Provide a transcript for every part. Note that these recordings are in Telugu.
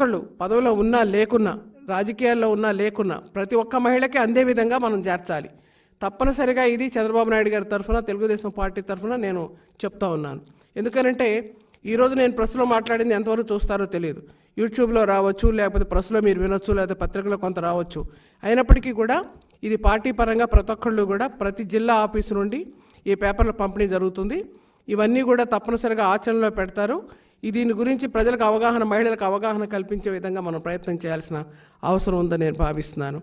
ఒక్కళ్ళు పదవిలో ఉన్నా లేకున్నా, రాజకీయాల్లో ఉన్నా లేకున్నా ప్రతి ఒక్క మహిళకి అందే విధంగా మనం చేర్చాలి. తప్పనిసరిగా ఇది చంద్రబాబు నాయుడు గారి తరఫున, తెలుగుదేశం పార్టీ తరఫున నేను చెప్తా ఉన్నాను. ఎందుకనంటే ఈరోజు నేను ప్రెస్లో మాట్లాడింది ఎంతవరకు చూస్తారో తెలియదు. యూట్యూబ్లో రావచ్చు, లేకపోతే ప్రెస్లో మీరు వినొచ్చు, లేకపోతే పత్రికలో కొంత రావచ్చు. అయినప్పటికీ కూడా ఇది పార్టీ పరంగా ప్రతి ఒక్కళ్ళు కూడా ప్రతి జిల్లా ఆఫీసు నుండి ఈ పేపర్ల పంపిణీ జరుగుతుంది. ఇవన్నీ కూడా తప్పనిసరిగా ఆచరణలో పెడతారు. దీని గురించి ప్రజలకు అవగాహన, మహిళలకు అవగాహన కల్పించే విధంగా మనం ప్రయత్నం చేయాల్సిన అవసరం ఉందని నేను భావిస్తున్నాను.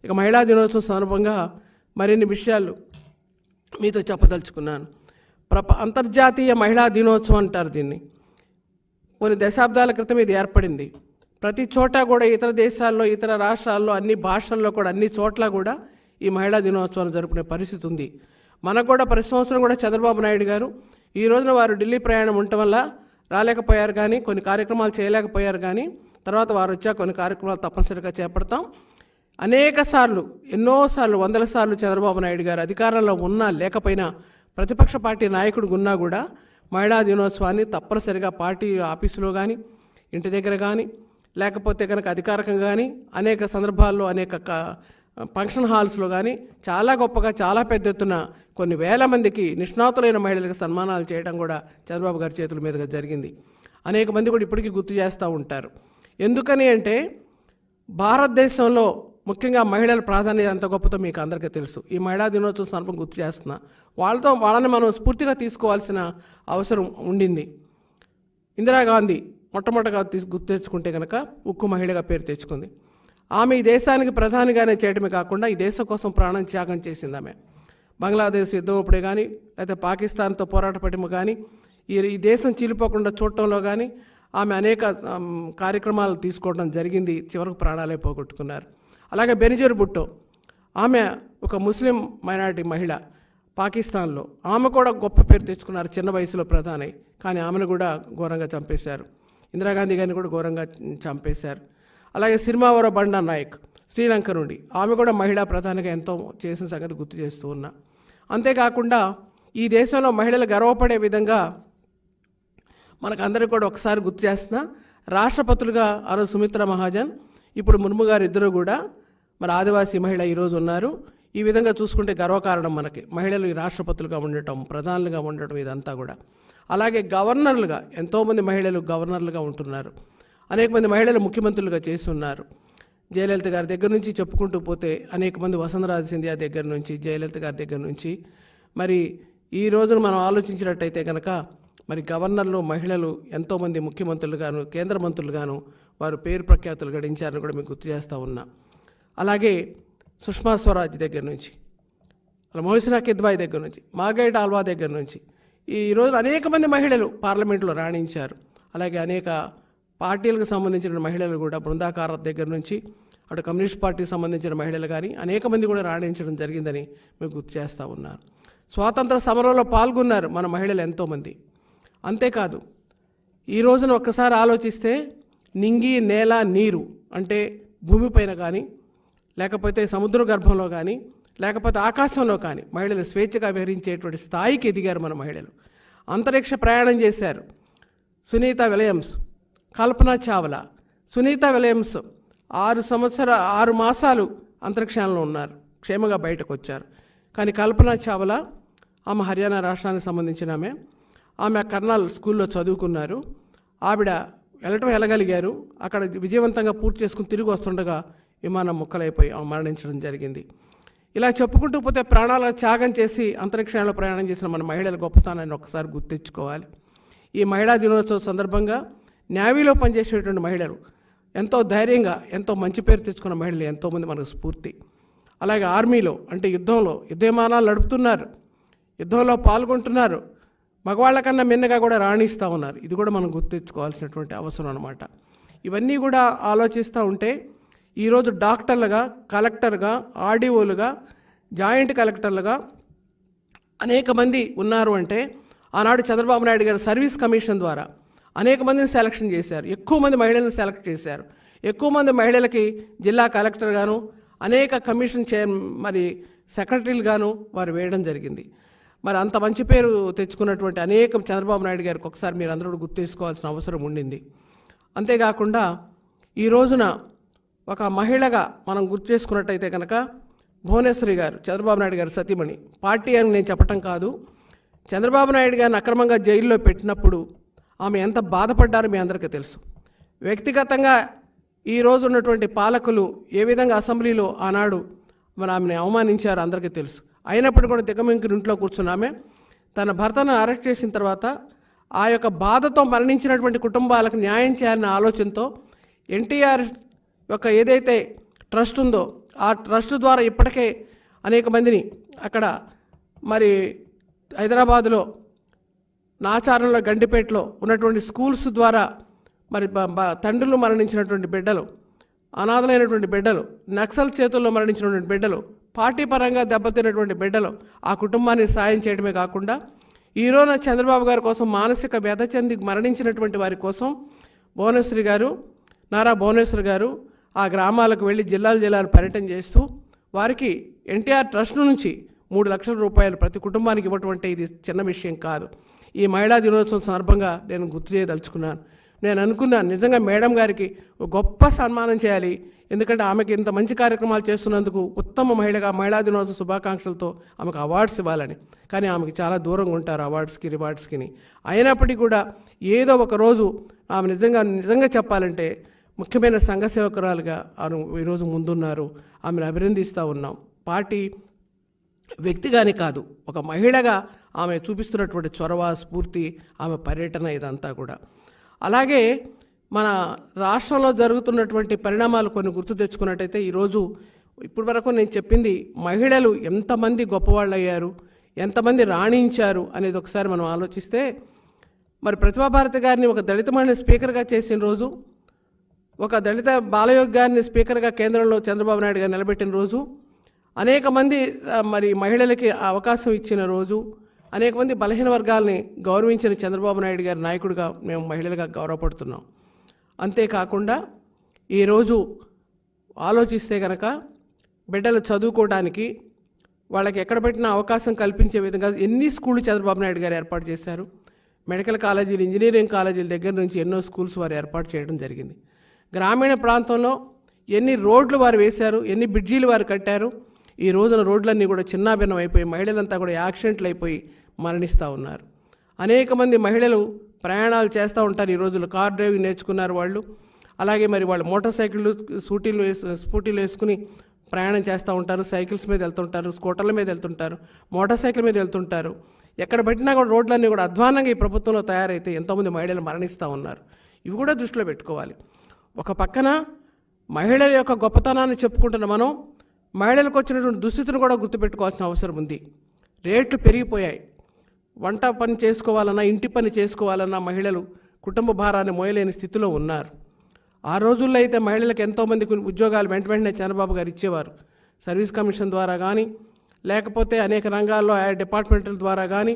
ఇక మహిళా దినోత్సవం సందర్భంగా మరిన్ని విషయాలు మీతో చెప్పదలుచుకున్నాను. అంతర్జాతీయ మహిళా దినోత్సవం అంటారు దీన్ని. కొన్ని దశాబ్దాల క్రితం ఇది ఏర్పడింది. ప్రతి చోట కూడా ఇతర దేశాల్లో, ఇతర రాష్ట్రాల్లో, అన్ని భాషల్లో కూడా, అన్ని చోట్ల కూడా ఈ మహిళా దినోత్సవాన్ని జరుపుకునే పరిస్థితి ఉంది. మనకు కూడా ప్రతి సంవత్సరం కూడా చంద్రబాబు నాయుడు గారు ఈ రోజున వారు ఢిల్లీ ప్రయాణం ఉండటం వల్ల రాలేకపోయారు, కానీ కొన్ని కార్యక్రమాలు చేయలేకపోయారు. కానీ తర్వాత వారు వచ్చా కొన్ని కార్యక్రమాలు తప్పనిసరిగా చేపడతాం. అనేక సార్లు, ఎన్నోసార్లు, వందల సార్లు చంద్రబాబు నాయుడు గారు అధికారంలో ఉన్నా లేకపోయినా, ప్రతిపక్ష పార్టీ నాయకుడు ఉన్నా కూడా మహిళా దినోత్సవాన్ని తప్పనిసరిగా పార్టీ ఆఫీసులో కానీ, ఇంటి దగ్గర కానీ, లేకపోతే కనుక అధికారికంగా కానీ అనేక సందర్భాల్లో, అనేక ఫంక్షన్ హాల్స్లో కానీ చాలా గొప్పగా, చాలా పెద్ద ఎత్తున కొన్ని వేల మందికి, నిష్ణాతులైన మహిళలకు సన్మానాలు చేయడం కూడా చంద్రబాబు గారి చేతుల మీదుగా జరిగింది. అనేక మంది కూడా ఇప్పటికీ గుర్తు చేస్తూ ఉంటారు. ఎందుకని అంటే భారతదేశంలో ముఖ్యంగా మహిళల ప్రాధాన్యత ఎంత గొప్పతో మీకు అందరికీ తెలుసు. ఈ మహిళా దినోత్సవం సందర్భంగా గుర్తు చేస్తున్నా. వాళ్ళని మనం స్ఫూర్తిగా తీసుకోవాల్సిన అవసరం ఉండింది. ఇందిరాగాంధీ మొట్టమొదటిగా గుర్తు తెచ్చుకుంటే కనుక ఉక్కు మహిళగా పేరు తెచ్చుకుంది. ఆమె ఈ దేశానికి ప్రధానిగానే చేయడమే కాకుండా ఈ దేశం కోసం ప్రాణం త్యాగం చేసింది. ఆమె బంగ్లాదేశ్ యుద్ధం అప్పుడే కానీ, లేకపోతే పాకిస్తాన్తో పోరాట పటిమ కానీ, ఈ దేశం చీలిపోకుండా చూడటంలో కానీ ఆమె అనేక కార్యక్రమాలు తీసుకోవడం జరిగింది. చివరకు ప్రాణాలే పోగొట్టుకున్నారు. అలాగే బెనజీర్ భుట్టో, ఆమె ఒక ముస్లిం మైనారిటీ మహిళ పాకిస్తాన్లో. ఆమె కూడా గొప్ప పేరు తెచ్చుకున్నారు చిన్న వయసులో ప్రధాని. కానీ ఆమెను కూడా ఘోరంగా చంపేశారు. ఇందిరాగాంధీ గారిని కూడా ఘోరంగా చంపేశారు. అలాగే సిరిమావోర బండా నాయక్ శ్రీలంక నుండి, ఆమె కూడా మహిళా ప్రధానిగా ఎంతో చేసిన సంగతి గుర్తు చేస్తూ ఉన్నా. అంతేకాకుండా ఈ దేశంలో మహిళలు గర్వపడే విధంగా మనకు అందరికీ కూడా ఒకసారి గుర్తు చేస్తున్నా, రాష్ట్రపతులుగా ఆరోజు సుమిత్రా మహాజన్, ఇప్పుడు ముర్ము గారు ఇద్దరు కూడా మరి ఆదివాసీ మహిళ ఈరోజు ఉన్నారు. ఈ విధంగా చూసుకుంటే గర్వకారణం మనకి మహిళలు రాష్ట్రపతులుగా ఉండటం, ప్రధానులుగా ఉండటం, ఇదంతా కూడా. అలాగే గవర్నర్లుగా ఎంతోమంది మహిళలు గవర్నర్లుగా ఉంటున్నారు. అనేక మంది మహిళలు ముఖ్యమంత్రులుగా చేసి ఉన్నారు. జయలలిత గారి దగ్గర నుంచి చెప్పుకుంటూ పోతే అనేక మంది, వసుంధరా సింధియా దగ్గర నుంచి, జయలలిత గారి దగ్గర నుంచి, మరి ఈ రోజున మనం ఆలోచించినట్టయితే కనుక మరి గవర్నర్లు మహిళలు ఎంతోమంది ముఖ్యమంత్రులుగాను, కేంద్ర మంత్రులుగాను వారు పేరు ప్రఖ్యాతులు గడించారని కూడా మీకు గుర్తు చేస్తూ ఉన్నా. అలాగే సుష్మా స్వరాజ్ దగ్గర నుంచి, మొహసినా కిద్వాయి దగ్గర నుంచి, మార్గరెట్ ఆల్వా దగ్గర నుంచి ఈరోజు అనేక మంది మహిళలు పార్లమెంట్లో రాణించారు. అలాగే అనేక పార్టీలకు సంబంధించిన మహిళలు కూడా, బృందాకారత్ దగ్గర నుంచి అటు కమ్యూనిస్ట్ పార్టీకి సంబంధించిన మహిళలు కానీ అనేక మంది కూడా రాణించడం జరిగిందని మీకు గుర్తు చేస్తూ ఉన్నారు. స్వాతంత్ర సమరంలో పాల్గొన్నారు మన మహిళలు ఎంతోమంది. అంతేకాదు ఈ రోజున ఒక్కసారి ఆలోచిస్తే నింగి, నేల, నీరు అంటే భూమిపైన కానీ, లేకపోతే సముద్ర గర్భంలో కానీ, లేకపోతే ఆకాశంలో కానీ మహిళలు స్వేచ్ఛగా విహరించేటువంటి స్థాయికి ఎదిగారు మన మహిళలు. అంతరిక్ష ప్రయాణం చేశారు. సునీత విలియమ్స్, కల్పన చావ్లా. సునీత విలియమ్స్ 6 మాసాలు అంతరిక్షంలో ఉన్నారు, క్షేమంగా బయటకు వచ్చారు. కానీ కల్పన చావ్లా, ఆమె హర్యానా రాష్ట్రానికి సంబంధించిన ఆమె కర్నాల్ స్కూల్లో చదువుకున్నారు. ఆవిడ వెళ్ళగలిగారు. అక్కడ విజయవంతంగా పూర్తి చేసుకుని తిరిగి వస్తుండగా విమానం ముక్కలైపోయి ఆమె మరణించడం జరిగింది. ఇలా చెప్పుకుంటూ పోతే ప్రాణాల త్యాగం చేసి అంతరిక్షంలో ప్రయాణం చేసిన మన మహిళల గొప్పతనాన్ని ఒకసారి గుర్తించుకోవాలి. ఈ మహిళా దినోత్సవం సందర్భంగా నేవీలో పనిచేసేటువంటి మహిళలు ఎంతో ధైర్యంగా, ఎంతో మంచి పేరు తెచ్చుకున్న మహిళలు ఎంతోమంది మనకు స్ఫూర్తి. అలాగే ఆర్మీలో అంటే యుద్ధంలో యుద్ధ విమానాలు నడుపుతున్నారు, యుద్ధంలో పాల్గొంటున్నారు, మగవాళ్ళ కన్నా మిన్నగా కూడా రాణిస్తూ ఉన్నారు. ఇది కూడా మనం గుర్తించుకోవాల్సినటువంటి అవసరం అన్నమాట. ఇవన్నీ కూడా ఆలోచిస్తూ ఉంటే ఈరోజు డాక్టర్లుగా, కలెక్టర్గా, ఆర్డీఓలుగా, జాయింట్ కలెక్టర్లుగా అనేక మంది ఉన్నారు. అంటే ఆనాడు చంద్రబాబు నాయుడు గారు సర్వీస్ కమిషన్ ద్వారా అనేక మందిని సెలక్షన్ చేశారు. ఎక్కువ మంది మహిళలను సెలెక్ట్ చేశారు. ఎక్కువ మంది మహిళలకి జిల్లా కలెక్టర్గాను, అనేక కమిషన్ మరి సెక్రటరీలుగాను వారు వేయడం జరిగింది. మరి అంత మంచి పేరు తెచ్చుకున్నటువంటి అనేక చంద్రబాబు నాయుడు గారికి ఒకసారి మీరు అందరూ గుర్తు చేసుకోవాల్సిన అవసరం ఉండింది. అంతేకాకుండా ఈ రోజున ఒక మహిళగా మనం గుర్తు చేసుకున్నట్టయితే కనుక భువనేశ్వరి గారు, చంద్రబాబు నాయుడు గారు సతీమణి. పార్టీ అని నేను చెప్పటం కాదు, చంద్రబాబు నాయుడు గారిని అక్రమంగా జైల్లో పెట్టినప్పుడు ఆమె ఎంత బాధపడ్డారో మీ అందరికీ తెలుసు. వ్యక్తిగతంగా ఈ రోజు ఉన్నటువంటి పాలకులు ఏ విధంగా అసెంబ్లీలో ఆనాడు మరి ఆమెను అవమానించారో అందరికీ తెలుసు. అయినప్పుడు కూడా దిగమింకి ఇంట్లో కూర్చున్నామే తన భర్తను అరెస్ట్ చేసిన తర్వాత ఆ యొక్క బాధతో మరణించినటువంటి కుటుంబాలకు న్యాయం చేయాలనే ఆలోచనతో ఎన్టీఆర్ యొక్క ఏదైతే ట్రస్ట్ ఉందో ఆ ట్రస్ట్ ద్వారా ఇప్పటికే అనేక మందిని అక్కడ మరి హైదరాబాదులో నాచారంలో గండిపేటలో ఉన్నటువంటి స్కూల్స్ ద్వారా మరి తండ్రులు మరణించినటువంటి బిడ్డలు, అనాథలైనటువంటి బిడ్డలు, నక్సల్ చేతుల్లో మరణించినటువంటి బిడ్డలు, పార్టీ పరంగా దెబ్బతిన్నటువంటి బిడ్డలు ఆ కుటుంబాన్ని సాయం చేయడమే కాకుండా ఈరోజు చంద్రబాబు గారి కోసం మానసిక వ్యధ చెంది మరణించినటువంటి వారి కోసం నారా భువనేశ్వరి గారు ఆ గ్రామాలకు వెళ్ళి జిల్లాలు పర్యటన చేస్తూ వారికి ఎన్టీఆర్ ట్రస్ట్ నుంచి 3 లక్షల రూపాయలు ప్రతి కుటుంబానికి ఇవ్వటం ఇది చిన్న విషయం కాదు. ఈ మహిళా దినోత్సవం సందర్భంగా నేను గుర్తు చేయదలుచుకున్నాను. నేను అనుకున్నాను నిజంగా మేడం గారికి గొప్ప సన్మానం చేయాలి, ఎందుకంటే ఆమెకి ఇంత మంచి కార్యక్రమాలు చేస్తున్నందుకు ఉత్తమ మహిళగా మహిళా దినోత్సవ శుభాకాంక్షలతో ఆమెకు అవార్డ్స్ ఇవ్వాలని. కానీ ఆమెకి చాలా దూరంగా ఉంటారు అవార్డ్స్కి రివార్డ్స్కి. అయినప్పటికీ కూడా ఏదో ఒక రోజు ఆమె నిజంగా చెప్పాలంటే ముఖ్యమైన సంఘ సేవకురాలుగా ఆమె ఈరోజు ముందున్నారు. ఆమెను అభినందిస్తూ ఉన్నాం. పార్టీ వ్యక్తిగానే కాదు, ఒక మహిళగా ఆమె చూపిస్తున్నటువంటి చొరవ, స్ఫూర్తి, ఆమె పర్యటన ఇదంతా కూడా. అలాగే మన రాష్ట్రంలో జరుగుతున్నటువంటి పరిణామాలు కొన్ని గుర్తు తెచ్చుకున్నట్టయితే ఈరోజు ఇప్పటి వరకు నేను చెప్పింది మహిళలు ఎంతమంది గొప్పవాళ్ళు అయ్యారు, ఎంతమంది రాణించారు అనేది ఒకసారి మనం ఆలోచిస్తే, మరి ప్రతిభాభారతి గారిని ఒక దళిత మహిళ స్పీకర్గా చేసిన రోజు, ఒక దళిత బాలయోగ్ గారిని స్పీకర్గా కేంద్రంలో చంద్రబాబు నాయుడు గారు నిలబెట్టిన రోజు, అనేక మంది మరి మహిళలకి అవకాశం ఇచ్చిన రోజు, అనేక మంది బలహీన వర్గాల్ని గౌరవించిన చంద్రబాబు నాయుడు గారి నాయకుడిగా మేము మహిళలుగా గౌరవపడుతున్నాం. అంతేకాకుండా ఈరోజు ఆలోచిస్తే కనుక బిడ్డలు చదువుకోవడానికి వాళ్ళకి ఎక్కడ పెట్టినా అవకాశం కల్పించే విధంగా ఎన్ని స్కూళ్ళు చంద్రబాబు నాయుడు గారు ఏర్పాటు చేశారు. మెడికల్ కాలేజీలు, ఇంజనీరింగ్ కాలేజీల దగ్గర నుంచి ఎన్నో స్కూల్స్ వారు ఏర్పాటు చేయడం జరిగింది. గ్రామీణ ప్రాంతంలో ఎన్ని రోడ్లు వారు వేశారు, ఎన్ని బ్రిడ్జీలు వారు కట్టారు. ఈ రోజున రోడ్లన్నీ కూడా చిన్నాభిన్నం అయిపోయి మహిళలంతా కూడా యాక్సిడెంట్లు అయిపోయి మరణిస్తూ ఉన్నారు. అనేక మంది మహిళలు ప్రయాణాలు చేస్తూ ఉంటారు. ఈ రోజుల్లో కార్ డ్రైవింగ్ నేర్చుకున్నారు వాళ్ళు. అలాగే మరి వాళ్ళు మోటార్ సైకిళ్ళు, స్కూటీలు వేసుకుని ప్రయాణం చేస్తూ ఉంటారు. సైకిల్స్ మీద వెళ్తుంటారు, స్కూటర్ల మీద వెళ్తుంటారు, మోటార్ సైకిల్ మీద వెళ్తుంటారు. ఎక్కడ పెట్టినా కూడా రోడ్లన్నీ కూడా అధ్వానంగా ఈ ప్రభుత్వంలో తయారైతే ఎంతోమంది మహిళలు మరణిస్తూ ఉన్నారు. ఇవి కూడా దృష్టిలో పెట్టుకోవాలి. ఒక పక్కన మహిళల యొక్క గొప్పతనాన్ని చెప్పుకుంటున్న మనం మహిళలకు వచ్చినటువంటి దుస్థితిని కూడా గుర్తుపెట్టుకోవాల్సిన అవసరం ఉంది. రేట్లు పెరిగిపోయాయి. వంట పని చేసుకోవాలన్నా, ఇంటి పని చేసుకోవాలన్నా మహిళలు కుటుంబ భారాన్ని మోయలేని స్థితిలో ఉన్నారు. ఆ రోజుల్లో అయితే మహిళలకు ఎంతోమందికి ఉద్యోగాలు వెంటనే చంద్రబాబు గారు ఇచ్చేవారు. సర్వీస్ కమిషన్ ద్వారా కానీ, లేకపోతే అనేక రంగాల్లో ఆయా డిపార్ట్మెంట్ల ద్వారా కానీ,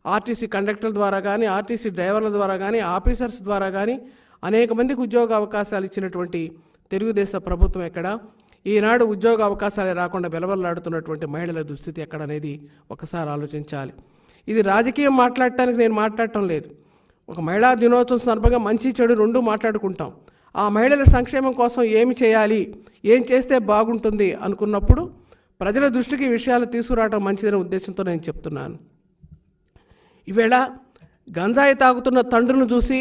ఆర్టీసీ కండక్టర్ల ద్వారా కానీ, ఆర్టీసీ డ్రైవర్ల ద్వారా కానీ, ఆఫీసర్స్ ద్వారా కానీ అనేక మందికి ఉద్యోగ అవకాశాలు ఇచ్చినటువంటి తెలుగుదేశం ప్రభుత్వం ఎక్కడ? ఈనాడు ఉద్యోగ అవకాశాలు రాకుండా వెలవెల్లాడుతున్నటువంటి మహిళల దుస్థితి ఎక్కడనేది ఒకసారి ఆలోచించాలి. ఇది రాజకీయం మాట్లాడటానికి నేను మాట్లాడటం లేదు. ఒక మహిళా దినోత్సవం సందర్భంగా మంచి చెడు రెండూ మాట్లాడుకుంటాం. ఆ మహిళల సంక్షేమం కోసం ఏమి చేయాలి, ఏం చేస్తే బాగుంటుంది అనుకున్నప్పుడు ప్రజల దృష్టికి విషయాలు తీసుకురావడం మంచిదనే ఉద్దేశంతో నేను చెప్తున్నాను. ఈవేళ గంజాయి తాగుతున్న తండ్రులను చూసి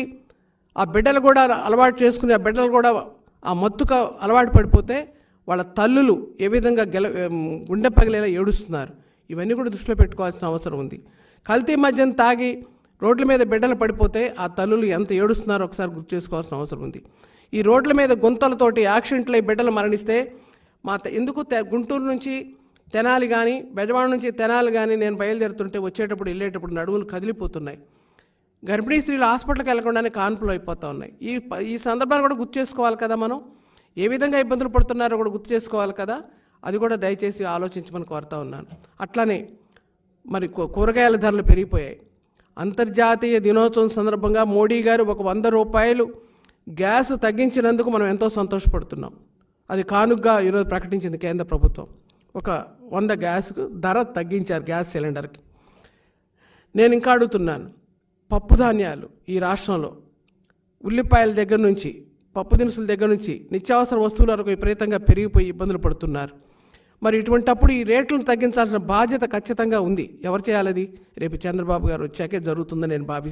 ఆ బిడ్డలు కూడా అలవాటు చేసుకుని, ఆ బిడ్డలు కూడా ఆ మత్తుకు అలవాటు పడిపోతే వాళ్ళ తల్లులు ఏ విధంగా గుండె పగిలేలా ఏడుస్తున్నారు. ఇవన్నీ కూడా దృష్టిలో పెట్టుకోవాల్సిన అవసరం ఉంది. కల్తీ మద్యం తాగి రోడ్ల మీద బిడ్డలు పడిపోతే ఆ తల్లులు ఎంత ఏడుస్తున్నారో ఒకసారి గుర్తు చేసుకోవాల్సిన అవసరం ఉంది. ఈ రోడ్ల మీద గుంతలతోటి యాక్సిడెంట్లు అయి బిడ్డలు మరణిస్తే ఎందుకు గుంటూరు నుంచి తెనాలి కానీ, బెజవాడ నుంచి తెనాలి కానీ నేను బయలుదేరుతుంటే వచ్చేటప్పుడు వెళ్ళేటప్పుడు నడువులు కదిలిపోతున్నాయి. గర్భిణీ స్త్రీలు హాస్పిటల్కి వెళ్ళకుండానే కాన్పులు అయిపోతూ ఉన్నాయి. ఈ సందర్భాన్ని కూడా గుర్తు చేసుకోవాలి కదా. మనం ఏ విధంగా ఇబ్బందులు పడుతున్నారో కూడా గుర్తు చేసుకోవాలి కదా. అది కూడా దయచేసి ఆలోచించమని కోరుతా ఉన్నాను. అట్లానే మరి కూరగాయల ధరలు పెరిగిపోయాయి. అంతర్జాతీయ దినోత్సవం సందర్భంగా మోడీ గారు ఒక 100 రూపాయలు గ్యాస్ తగ్గించినందుకు మనం ఎంతో సంతోషపడుతున్నాం. అది కానుగ్గా ఈరోజు ప్రకటించింది కేంద్ర ప్రభుత్వం. ఒక 100 గ్యాస్కు ధర తగ్గించారు, గ్యాస్ సిలిండర్కి. నేను ఇంకా అడుగుతున్నాను, పప్పు ధాన్యాలు ఈ రాష్ట్రంలో ఉల్లిపాయల దగ్గర నుంచి పప్పు దినుసుల దగ్గర నుంచి నిత్యావసర వస్తువుల వరకు విపరీతంగా పెరిగిపోయి ఇబ్బందులు పడుతున్నారు. మరి ఇటువంటప్పుడు ఈ రేట్లను తగ్గించాల్సిన బాధ్యత ఖచ్చితంగా ఉంది. ఎవరు చేయాలది? రేపు చంద్రబాబు గారు వచ్చాకే జరుగుతుందని నేను భావిస్తున్నాను.